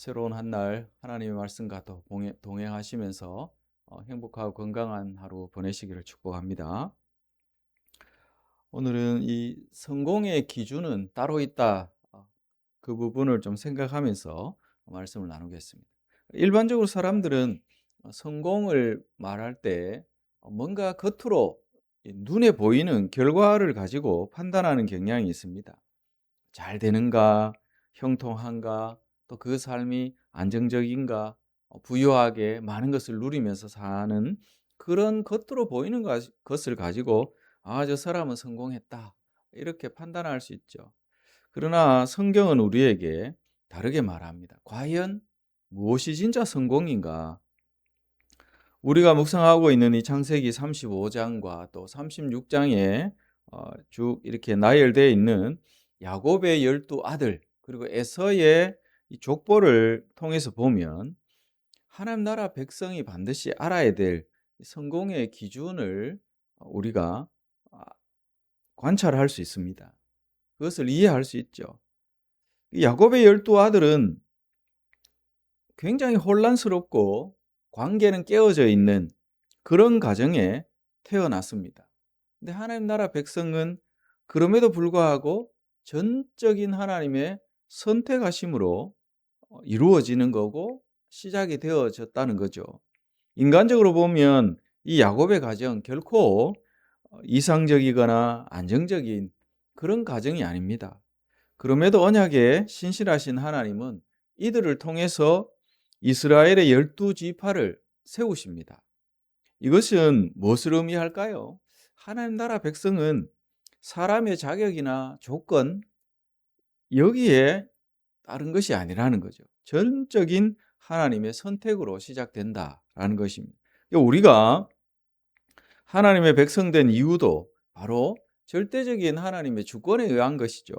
새로운 한 날 하나님의 말씀과 또 동행하시면서 행복하고 건강한 하루 보내시기를 축복합니다. 오늘은 이 성공의 기준은 따로 있다. 그 부분을 좀 생각하면서 말씀을 나누겠습니다. 일반적으로 사람들은 성공을 말할 때 뭔가 겉으로 눈에 보이는 결과를 가지고 판단하는 경향이 있습니다. 잘 되는가, 형통한가, 또 그 삶이 안정적인가, 부유하게 많은 것을 누리면서 사는 그런 겉으로 보이는 것을 가지고 저 사람은 성공했다. 이렇게 판단할 수 있죠. 그러나 성경은 우리에게 다르게 말합니다. 과연 무엇이 진짜 성공인가? 우리가 묵상하고 있는 이 창세기 35장과 또 36장에 쭉 이렇게 나열되어 있는 야곱의 12 아들 그리고 에서의 이 족보를 통해서 보면 하나님 나라 백성이 반드시 알아야 될 성공의 기준을 우리가 아, 관찰할 수 있습니다. 그것을 이해할 수 있죠. 이 야곱의 12 아들은 굉장히 혼란스럽고 관계는 깨어져 있는 그런 가정에 태어났습니다. 근데 하나님 나라 백성은 그럼에도 불구하고 전적인 하나님의 선택하심으로 이루어지는 거고 시작이 되어졌다는 거죠. 인간적으로 보면 이 야곱의 가정 결코 이상적이거나 안정적인 그런 가정이 아닙니다. 그럼에도 언약에 신실하신 하나님은 이들을 통해서 이스라엘의 12지파를 세우십니다. 이것은 무엇을 의미할까요? 하나님 나라 백성은 사람의 자격이나 조건 여기에 다른 것이 아니라는 거죠. 전적인 하나님의 선택으로 시작된다라는 것입니다. 우리가 하나님의 백성된 이유도 바로 절대적인 하나님의 주권에 의한 것이죠.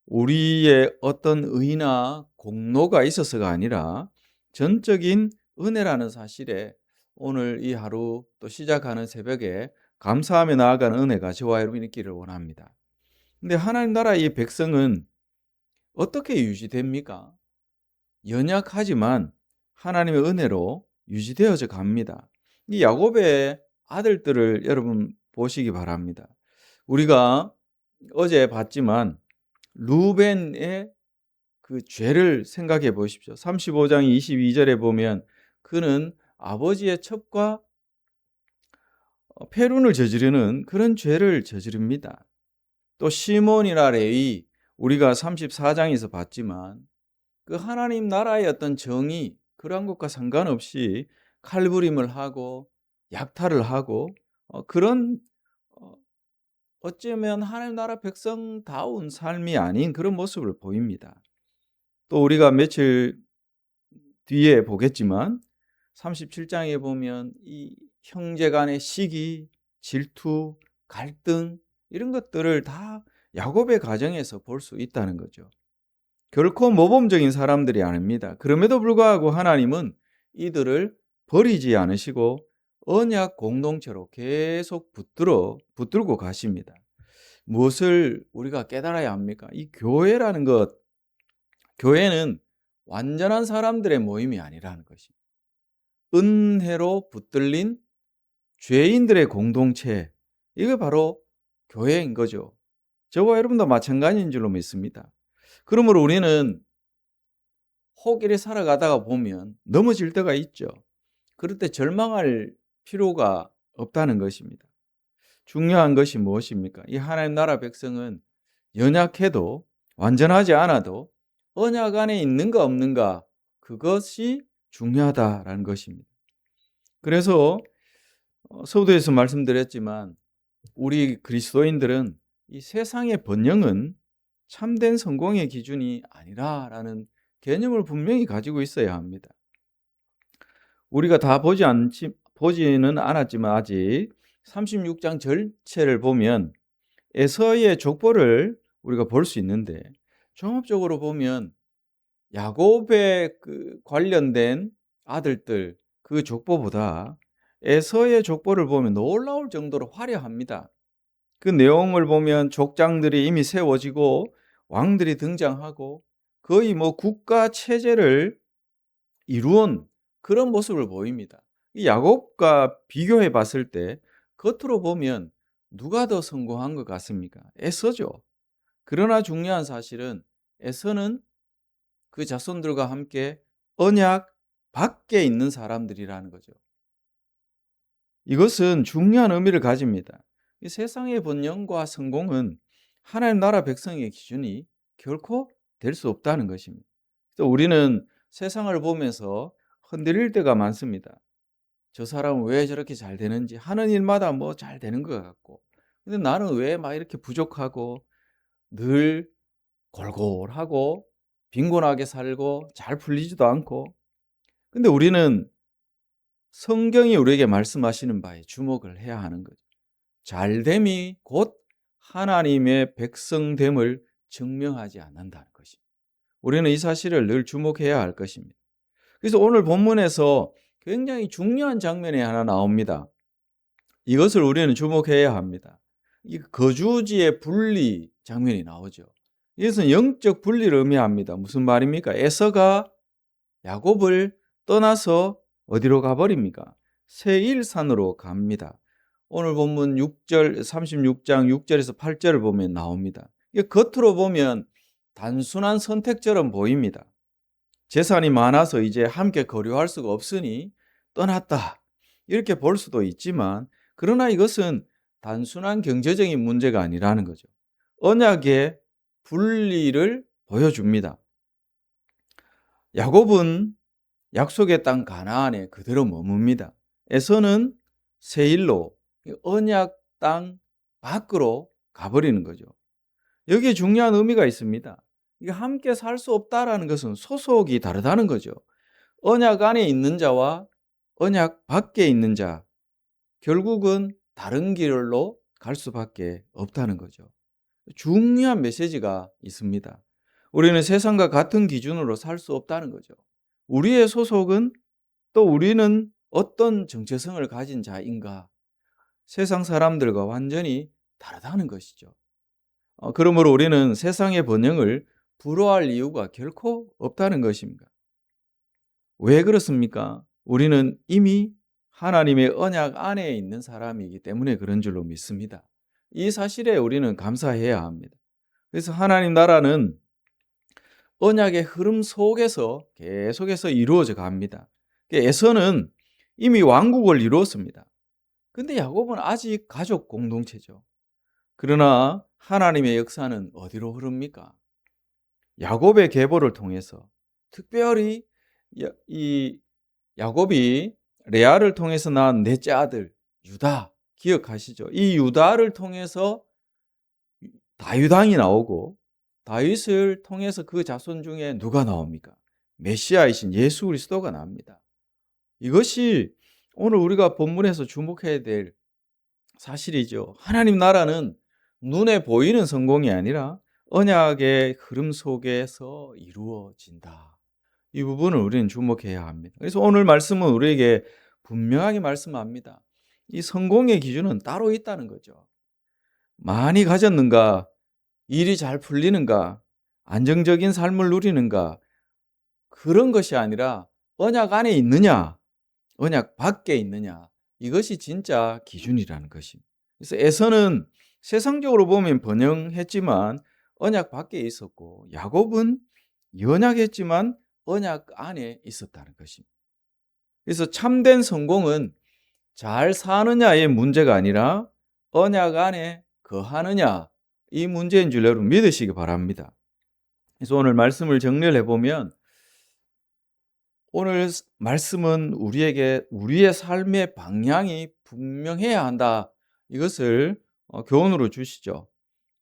우리의 어떤 의나 공로가 있어서가 아니라 전적인 은혜라는 사실에 오늘 이 하루 또 시작하는 새벽에 감사하며 나아가는 은혜가 저와 여러분이 있기를 원합니다. 근데 하나님 나라의 백성은 어떻게 유지됩니까? 연약하지만 하나님의 은혜로 유지되어져 갑니다. 이 야곱의 아들들을 여러분 보시기 바랍니다. 우리가 어제 봤지만 루벤의 그 죄를 생각해 보십시오. 35장 22절에 보면 그는 아버지의 첩과 패륜을 저지르는 그런 죄를 저지릅니다. 또 시몬이나 레위 우리가 34장에서 봤지만 그 하나님 나라의 어떤 정의 그러한 것과 상관없이 칼부림을 하고 약탈을 하고 그런 어, 어쩌면 하나님 나라 백성다운 삶이 아닌 그런 모습을 보입니다. 또 우리가 며칠 뒤에 보겠지만 37장에 보면 이 형제 간의 시기, 질투, 갈등 이런 것들을 다 야곱의 가정에서 볼 수 있다는 거죠. 결코 모범적인 사람들이 아닙니다. 그럼에도 불구하고 하나님은 이들을 버리지 않으시고 언약 공동체로 계속 붙들고 가십니다. 무엇을 우리가 깨달아야 합니까? 이 교회라는 것, 교회는 완전한 사람들의 모임이 아니라는 것입니다. 은혜로 붙들린 죄인들의 공동체, 이게 바로 교회인 거죠. 저와 여러분도 마찬가지인 줄로 믿습니다. 그러므로 우리는 혹일에 살아가다가 보면 넘어질 때가 있죠. 그럴 때 절망할 필요가 없다는 것입니다. 중요한 것이 무엇입니까? 이 하나님 나라 백성은 연약해도 완전하지 않아도 언약 안에 있는가 없는가 그것이 중요하다라는 것입니다. 그래서 서두에서 말씀드렸지만 우리 그리스도인들은 이 세상의 번영은 참된 성공의 기준이 아니라라는 개념을 분명히 가지고 있어야 합니다. 우리가 다 보지는 않았지만 아직 36장 전체를 보면 에서의 족보를 우리가 볼 수 있는데 종합적으로 보면 야곱의 그 관련된 아들들 그 족보보다 에서의 족보를 보면 놀라울 정도로 화려합니다. 그 내용을 보면 족장들이 이미 세워지고 왕들이 등장하고 거의 뭐 국가 체제를 이루은 그런 모습을 보입니다. 이 야곱과 비교해 봤을 때 겉으로 보면 누가 더 성공한 것 같습니까? 에서죠. 그러나 중요한 사실은 에서는 그 자손들과 함께 언약 밖에 있는 사람들이라는 거죠. 이것은 중요한 의미를 가집니다. 이 세상의 번영과 성공은 하나님 나라 백성의 기준이 결코 될 수 없다는 것입니다. 그래서 우리는 세상을 보면서 흔들릴 때가 많습니다. 저 사람은 왜 저렇게 잘 되는지 하는 일마다 뭐 잘 되는 것 같고, 근데 나는 왜 막 이렇게 부족하고 늘 골골하고 빈곤하게 살고 잘 풀리지도 않고. 근데 우리는 성경이 우리에게 말씀하시는 바에 주목을 해야 하는 거죠. 잘됨이 곧 하나님의 백성됨을 증명하지 않는다는 것입니다. 우리는 이 사실을 늘 주목해야 할 것입니다. 그래서 오늘 본문에서 굉장히 중요한 장면이 하나 나옵니다. 이것을 우리는 주목해야 합니다. 이 거주지의 분리 장면이 나오죠. 이것은 영적 분리를 의미합니다. 무슨 말입니까? 에서가 야곱을 떠나서 어디로 가버립니까? 세일산으로 갑니다. 오늘 본문 6절, 36장 6절에서 8절을 보면 나옵니다. 이게 겉으로 보면 단순한 선택처럼 보입니다. 재산이 많아서 이제 함께 거류할 수가 없으니 떠났다, 이렇게 볼 수도 있지만, 그러나 이것은 단순한 경제적인 문제가 아니라는 거죠. 언약의 분리를 보여줍니다. 야곱은 약속의 땅 가나안에 그대로 머뭅니다. 에서는 세일로 언약 땅 밖으로 가버리는 거죠. 여기에 중요한 의미가 있습니다. 이게 함께 살 수 없다라는 것은 소속이 다르다는 거죠. 언약 안에 있는 자와 언약 밖에 있는 자, 결국은 다른 길로 갈 수밖에 없다는 거죠. 중요한 메시지가 있습니다. 우리는 세상과 같은 기준으로 살 수 없다는 거죠. 우리의 소속은, 또 우리는 어떤 정체성을 가진 자인가, 세상 사람들과 완전히 다르다는 것이죠. 그러므로 우리는 세상의 번영을 부러워할 이유가 결코 없다는 것입니다. 왜 그렇습니까? 우리는 이미 하나님의 언약 안에 있는 사람이기 때문에 그런 줄로 믿습니다. 이 사실에 우리는 감사해야 합니다. 그래서 하나님 나라는 언약의 흐름 속에서 계속해서 이루어져 갑니다. 에서는 이미 왕국을 이루었습니다. 근데 야곱은 아직 가족 공동체죠. 그러나 하나님의 역사는 어디로 흐릅니까? 야곱의 계보를 통해서, 특별히 이 야곱이 레아를 통해서 낳은 넷째 아들 유다, 기억하시죠? 이 유다를 통해서 다윗왕이 나오고, 다윗을 통해서 그 자손 중에 누가 나옵니까? 메시아이신 예수 그리스도가 나옵니다. 이것이 오늘 우리가 본문에서 주목해야 될 사실이죠. 하나님 나라는 눈에 보이는 성공이 아니라 언약의 흐름 속에서 이루어진다. 이 부분을 우리는 주목해야 합니다. 그래서 오늘 말씀은 우리에게 분명하게 말씀합니다. 이 성공의 기준은 따로 있다는 거죠. 많이 가졌는가, 일이 잘 풀리는가, 안정적인 삶을 누리는가, 그런 것이 아니라 언약 안에 있느냐, 언약 밖에 있느냐, 이것이 진짜 기준이라는 것입니다. 그래서 에서는 세상적으로 보면 번영했지만 언약 밖에 있었고, 야곱은 연약했지만 언약 안에 있었다는 것입니다. 그래서 참된 성공은 잘 사느냐의 문제가 아니라 언약 안에 거하느냐, 이 문제인 줄 여러분 믿으시기 바랍니다. 그래서 오늘 말씀을 정리를 해보면, 오늘 말씀은 우리에게 우리의 삶의 방향이 분명해야 한다, 이것을 교훈으로 주시죠.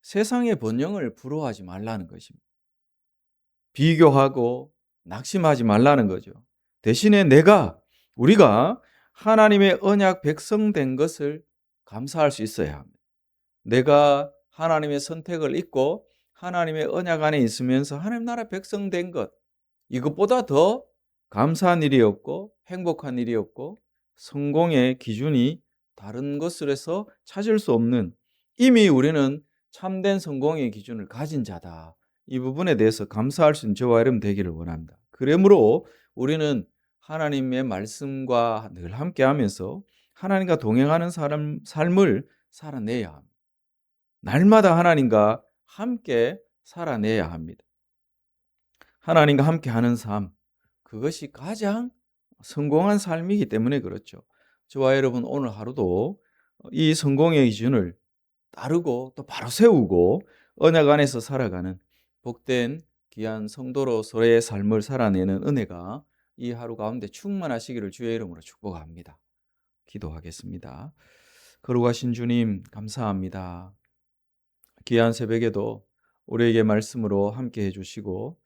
세상의 번영을 부러워하지 말라는 것입니다. 비교하고 낙심하지 말라는 거죠. 대신에 우리가 하나님의 언약 백성 된 것을 감사할 수 있어야 합니다. 내가 하나님의 선택을 잊고 하나님의 언약 안에 있으면서 하나님 나라 백성 된 것, 이것보다 더 감사한 일이었고 행복한 일이었고, 성공의 기준이 다른 것으로서 찾을 수 없는, 이미 우리는 참된 성공의 기준을 가진 자다, 이 부분에 대해서 감사할 수 있는 저와 여러분 되기를 원합니다. 그러므로 우리는 하나님의 말씀과 늘 함께하면서 하나님과 동행하는 삶을 살아내야 합니다. 날마다 하나님과 함께 살아내야 합니다. 하나님과 함께하는 삶, 그것이 가장 성공한 삶이기 때문에 그렇죠. 저와 여러분 오늘 하루도 이 성공의 기준을 따르고 또 바로 세우고 언약 안에서 살아가는 복된 귀한 성도로서의 삶을 살아내는 은혜가 이 하루 가운데 충만하시기를 주의 이름으로 축복합니다. 기도하겠습니다. 거룩하신 주님 감사합니다. 귀한 새벽에도 우리에게 말씀으로 함께 해주시고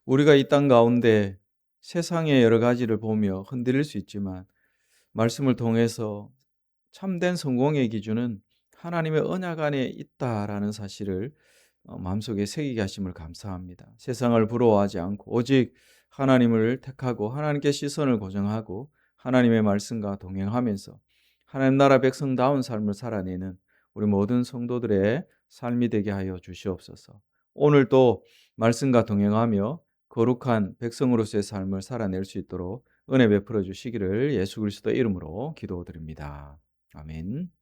우리가 이 땅 가운데 세상의 여러 가지를 보며 흔들릴 수 있지만 말씀을 통해서 참된 성공의 기준은 하나님의 언약 안에 있다라는 사실을 마음속에 새기게 하심을 감사합니다. 세상을 부러워하지 않고 오직 하나님을 택하고 하나님께 시선을 고정하고 하나님의 말씀과 동행하면서 하나님 나라 백성다운 삶을 살아내는 우리 모든 성도들의 삶이 되게 하여 주시옵소서. 오늘도 말씀과 동행하며 거룩한 백성으로서의 삶을 살아낼 수 있도록 은혜 베풀어 주시기를 예수 그리스도의 이름으로 기도드립니다. 아멘.